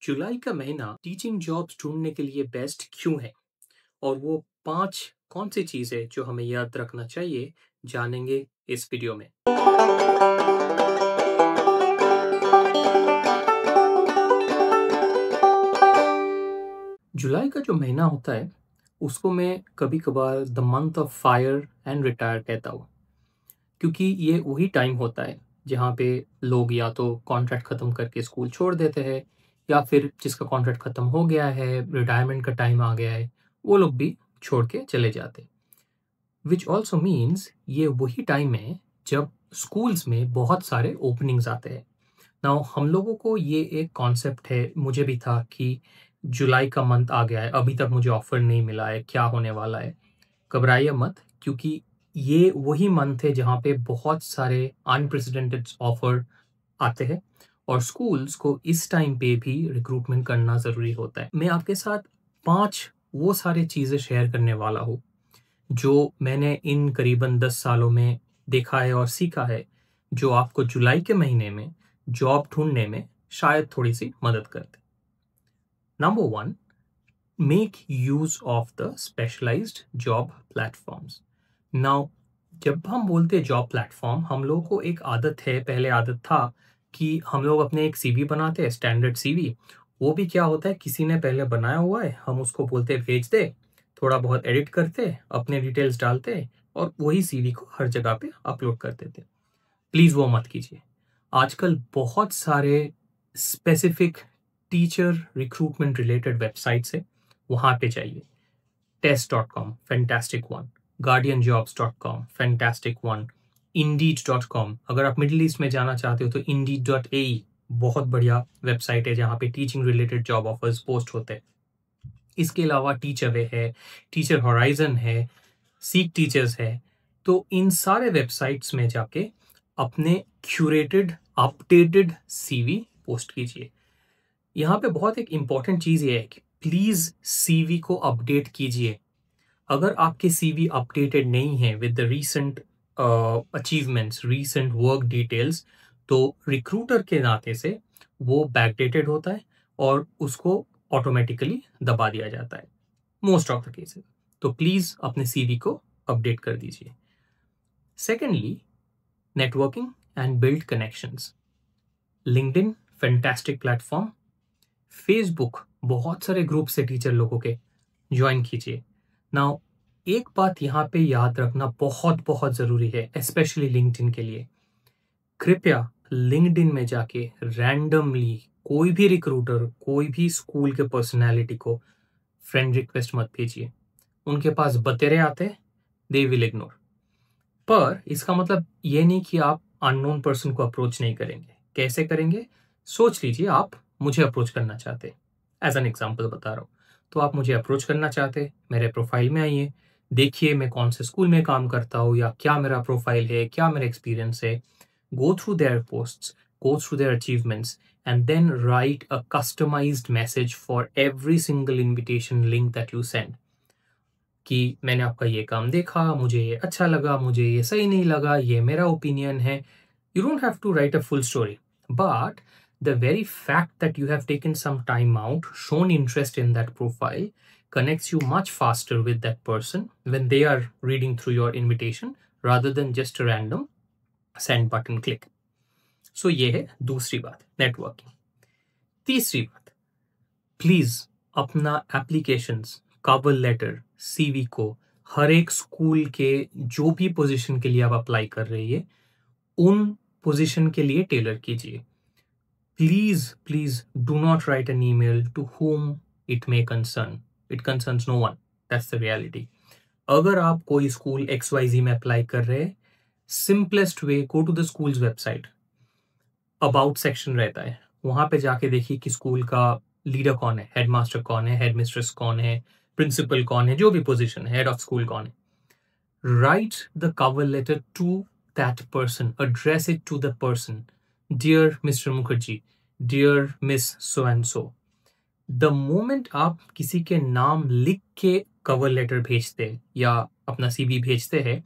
जुलाई का महीना teaching jobs ढूंढने के लिए बेस्ट क्यों है और वो 5 कौन सी चीजें जो हमें याद रखना चाहिए जानेंगे इस वीडियो में। जुलाई का जो महीना होता है उसको मैं कभी कभार the month of fire and retire कहता हूँ, क्योंकि ये वही टाइम होता है जहाँ पे लोग या तो कॉन्ट्रैक्ट ख़त्म करके स्कूल छोड़ देते हैं या फिर जिसका कॉन्ट्रैक्ट ख़त्म हो गया है, रिटायरमेंट का टाइम आ गया है, वो लोग भी छोड़ के चले जाते। विच ऑल्सो मीन्स ये वही टाइम है जब स्कूल्स में बहुत सारे ओपनिंग्स आते हैं। नाउ हम लोगों को ये एक कॉन्सेप्ट है, मुझे भी था कि जुलाई का मंथ आ गया है, अभी तक मुझे ऑफर नहीं मिला है, क्या होने वाला है। घबराइए मत, क्योंकि ये वही मंथ है जहाँ पे बहुत सारे अनप्रेसिडेंटेड ऑफर आते हैं और स्कूल्स को इस टाइम पे भी रिक्रूटमेंट करना ज़रूरी होता है। मैं आपके साथ 5 वो सारे चीज़ें शेयर करने वाला हूँ जो मैंने इन करीबन 10 सालों में देखा है और सीखा है, जो आपको जुलाई के महीने में जॉब ढूंढने में शायद थोड़ी सी मदद करते। Number 1, make use of the specialised job platforms. Now जब हम बोलते हैं जॉब प्लेटफॉर्म, हम लोगों को एक आदत है, पहले आदत था कि हम लोग अपने एक सीवी बनाते हैं, स्टैंडर्ड सीवी। वो भी क्या होता है, किसी ने पहले बनाया हुआ है, हम उसको बोलते हैं भेज दे, थोड़ा बहुत एडिट करते, अपने डिटेल्स डालते और वही सीवी को हर जगह पे अपलोड कर देते। प्लीज़ वो मत कीजिए। आजकल बहुत सारे specific teacher recruitment related websites है, वहाँ पे जाइए। test.com, fantastic one. guardianjobs.com, fantastic one. indeed.com, अगर आप मिडिल ईस्ट में जाना चाहते हो तो indeed.ae बहुत बढ़िया वेबसाइट है जहाँ पे teaching related job offers post होते हैं। इसके अलावा टीचरवे है, टीचर होराइजन है, सीक टीचर्स है। तो इन सारे वेबसाइट्स में जाके अपने क्यूरेटेड अपडेटेड सीवी पोस्ट कीजिए। यहाँ पे बहुत एक इम्पॉर्टेंट चीज़ ये है कि प्लीज़ सीवी को अपडेट कीजिए। अगर आपके सीवी अपडेटेड नहीं है with the recent achievements, recent work details, तो रिक्रूटर के नाते से वो बैकडेटेड होता है और उसको ऑटोमेटिकली दबा दिया जाता है मोस्ट ऑफ द केसेस। तो प्लीज़ अपने सीवी को अपडेट कर दीजिए। Secondly, networking and build connections. LinkedIn fantastic platform, Facebook बहुत सारे ग्रुप से टीचर लोगों के ज्वाइन कीजिए। नाउ एक बात यहाँ पे याद रखना बहुत बहुत ज़रूरी है, स्पेशली लिंक्डइन के लिए। कृपया लिंक्डइन में जाके रैंडमली कोई भी रिक्रूटर, कोई भी स्कूल के पर्सनैलिटी को फ्रेंड रिक्वेस्ट मत भेजिए। उनके पास बतेरे आते, दे विल इग्नोर। पर इसका मतलब ये नहीं कि आप अननोन पर्सन को अप्रोच नहीं करेंगे। कैसे करेंगे, सोच लीजिए आप मुझे अप्रोच करना चाहते, एज एन एग्जाम्पल बता रहा हूँ। तो आप मुझे अप्रोच करना चाहते, मेरे प्रोफाइल में आइए, देखिए मैं कौन से स्कूल में काम करता हूँ या क्या मेरा प्रोफाइल है, क्या मेरा एक्सपीरियंस है। Go through their posts, go through their achievements and then write a customised message for every single invitation link that you send कि मैंने आपका ये काम देखा, मुझे ये अच्छा लगा, मुझे ये सही नहीं लगा, ये मेरा ओपिनियन है। You don't have to write a full story, but the very fact that you have taken some time out, shown interest in that profile, connects you much faster with that person when they are reading through your invitation rather than just a random send button click. So ये है दूसरी बात, networking. तीसरी बात, please अपना applications, cover letter, CV को हर एक school के जो भी पोजीशन के लिए आप अप्लाई कर रही है उन पोजीशन के लिए टेलर कीजिए। Please please do not write an email to whom it may concern, it concerns no one, that's the reality. अगर आप कोई स्कूल XYZ में अप्लाई कर रहे हैं, simplest way, go to the school's website, about section रहता है, वहां पे जाके देखिए कि स्कूल का लीडर कौन है, हेडमास्टर कौन है, हेडमिस्ट्रेस कौन है, प्रिंसिपल कौन है, जो भी पोजीशन है, हेड ऑफ स्कूल कौन है। Write the cover letter to that person, address it to the person. Dear Mr. Mukherjee, dear Miss so and so. The moment आप किसी के नाम लिख के कवर लेटर भेजते या अपना CV भेजते हैं,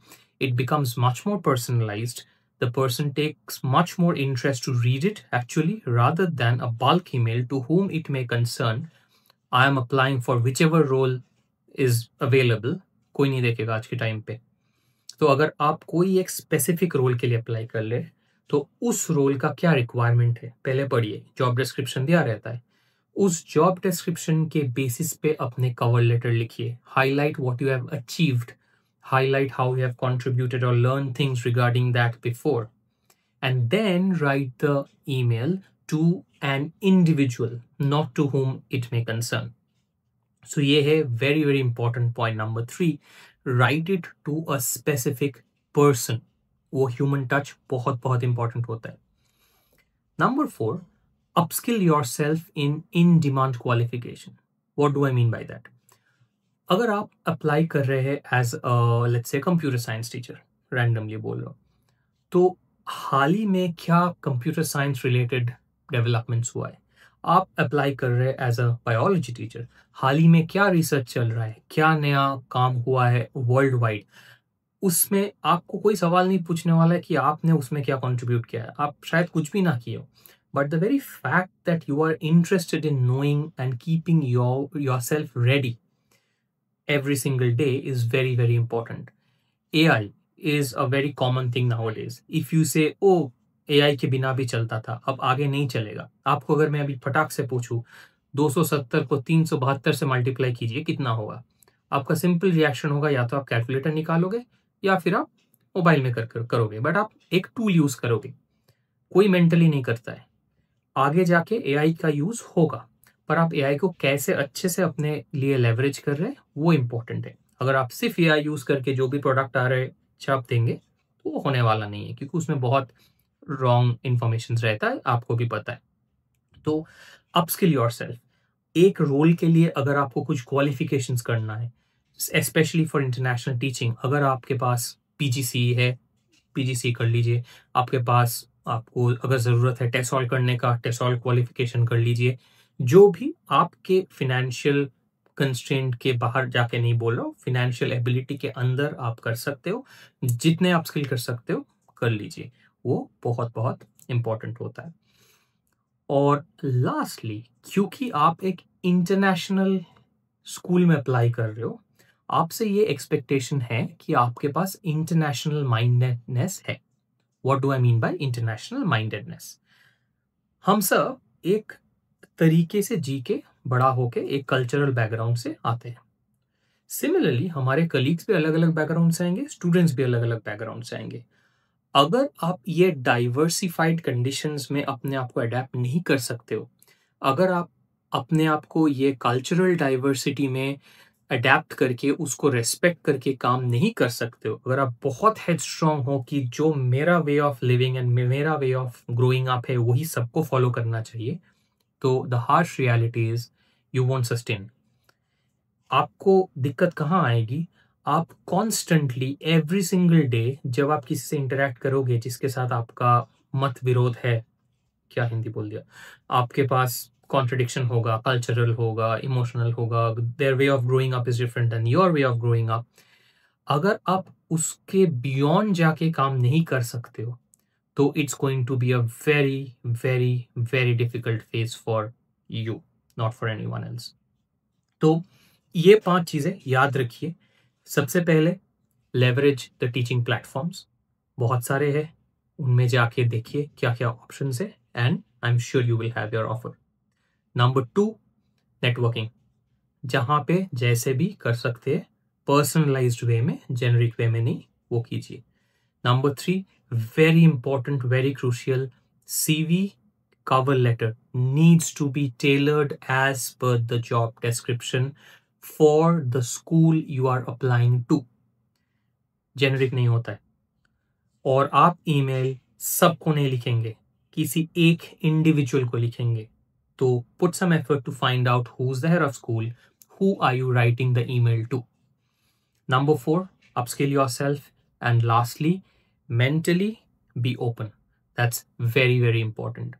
it becomes much more personalized, the person takes much more interest to read it actually rather than a bulk email to whom it may concern. I am applying for whichever role is available. कोई नहीं देखेगा आज के time पे. तो अगर आप कोई एक स्पेसिफिक रोल के लिए अप्लाई कर ले तो उस रोल का क्या रिक्वायरमेंट है पहले पढ़िए. जॉब डिस्क्रिप्शन दिया रहता है. उस जॉब डिस्क्रिप्शन के बेसिस पे अपने कवर लेटर लिखिए. Highlight what you have achieved, highlight how you have contributed or learned things regarding that before, and then write the email to an individual, not to whom it may concern. So ये है very very important point number 3. Write it to a specific person. वो human touch बहुत बहुत important होता है. Number 4, upskill yourself in in-demand qualification. What do I mean by that? अगर आप apply कर रहे हैं as let's say computer science teacher, randomly बोल रहा हूँ, तो हाल ही में क्या कंप्यूटर साइंस रिलेटेड डेवलपमेंट्स हुआ है. आप अप्लाई कर रहे हैं एज अ बायोलॉजी टीचर, हाल ही में क्या रिसर्च चल रहा है, क्या नया काम हुआ है वर्ल्ड वाइड. उसमें आपको कोई सवाल नहीं पूछने वाला है कि आपने उसमें क्या कंट्रीब्यूट किया है. आप शायद कुछ भी ना किए हो, but the very fact that you are interested in knowing and keeping yourself ready every single day is very very important. AI is a very common thing nowadays. If you say oh AI के बिना भी चलता था, अब आगे नहीं चलेगा. आपको अगर मैं अभी फटाक से पूछूं 270 को 372 से मल्टीप्लाई कीजिए कितना होगा, आपका सिंपल रिएक्शन होगा या तो आप कैलकुलेटर निकालोगे या फिर आप मोबाइल में करोगे. बट आप एक टूल यूज करोगे. कोई मेंटली नहीं करता है. आगे जाके AI का यूज होगा, पर आप AI को कैसे अच्छे से अपने लिए लेवरेज कर रहे हैं वो इंपॉर्टेंट है. अगर आप सिर्फ AI यूज करके जो भी प्रोडक्ट आ रहे छाप देंगे तो वो होने वाला नहीं है, क्योंकि उसमें बहुत रॉन्ग इंफॉर्मेशन रहता है, आपको भी पता है. तो अपस्किल योरसेल्फ. एक रोल के लिए अगर आपको कुछ क्वालिफिकेशंस करना है, स्पेशली फॉर इंटरनेशनल टीचिंग, अगर आपके पास PGC है, PGC कर लीजिए. आपके पास आपको अगर ज़रूरत है टेसॉल करने का, टेसॉल क्वालिफिकेशन कर लीजिए. जो भी आपके फिनेंशियल कंस्ट्रेंट के बाहर जाके नहीं बोल रहा हूँ, फिनेंशियल एबिलिटी के अंदर आप कर सकते हो, जितने आप स्किल कर सकते हो कर लीजिए. वो बहुत बहुत इंपॉर्टेंट होता है. और लास्टली, क्योंकि आप एक इंटरनेशनल स्कूल में अप्लाई कर रहे हो, आपसे ये एक्सपेक्टेशन है कि आपके पास इंटरनेशनल माइंडेडनेस है. What do I mean by international mindedness? हम सब एक तरीके से जी के बड़ा होके एक कल्चरल बैकग्राउंड से आते हैं. सिमिलरली हमारे कलीग्स भी अलग अलग बैकग्राउंड से आएंगे, स्टूडेंट्स भी अलग अलग बैकग्राउंड से आएंगे. अगर आप ये डाइवर्सिफाइड कंडीशंस में अपने आप को अडेप्ट नहीं कर सकते हो, अगर आप अपने आप को ये कल्चरल डाइवर्सिटी में अडेप्ट करके उसको रेस्पेक्ट करके काम नहीं कर सकते हो, अगर आप बहुत हेडस्ट्रॉन्ग हो कि जो मेरा वे ऑफ लिविंग एंड मेरा वे ऑफ ग्रोइंग अप है वही सबको फॉलो करना चाहिए, तो the harsh reality is you won't sustain. आपको दिक्कत कहाँ आएगी? आप कॉन्स्टेंटली एवरी सिंगल डे जब आप किसी से इंटरेक्ट करोगे जिसके साथ आपका मत विरोध है, क्या हिंदी बोल दिया, आपके पास कॉन्ट्रडिक्शन होगा, कल्चरल होगा, इमोशनल होगा, their way of growing up is different than your way of growing up. अगर आप उसके बियॉन्ड जाके काम नहीं कर सकते हो तो it's going to be a very very very difficult phase for you, not for anyone else. तो ये 5 चीज़ें याद रखिए. सबसे पहले लेवरेज द टीचिंग प्लेटफॉर्म्स, बहुत सारे हैं, उनमें जाके देखिए क्या क्या ऑप्शंस है and I am sure you will have your offer. Number 2, networking, जहाँ पे जैसे भी कर सकते हैं पर्सनलाइज्ड वे में, जेनरिक वे में नहीं, वो कीजिए. Number 3, very important, very crucial, CV cover letter needs to be tailored as per the job description for the school you are applying to. Generic नहीं होता है. और आप ईमेल सबको नहीं लिखेंगे, किसी एक इंडिविजुअल को लिखेंगे. तो put some effort to find out who's the head of school, who are you writing the email to. Number 4, upskill yourself. And lastly, mentally be open. That's very very important.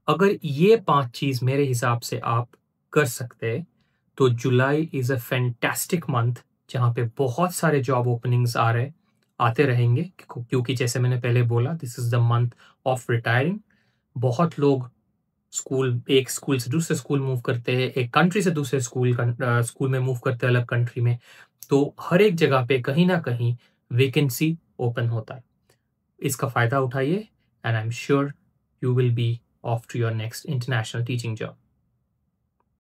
अगर ये 5 चीज मेरे हिसाब से आप कर सकते हैं तो जुलाई इज अ फैंटास्टिक मंथ जहाँ पे बहुत सारे जॉब ओपनिंग्स आ रहे हैं. आते रहेंगे, क्योंकि जैसे मैंने पहले बोला, this is the month of retiring. बहुत लोग एक स्कूल से दूसरे स्कूल मूव करते हैं, एक कंट्री से दूसरे स्कूल में मूव करते हैं, अलग कंट्री में। तो हर एक जगह पे कहीं न कहीं वैकेंसी ओपन होता है। इसका फ़ायदा उठाइए, and I am sure you will be off to your next international teaching job.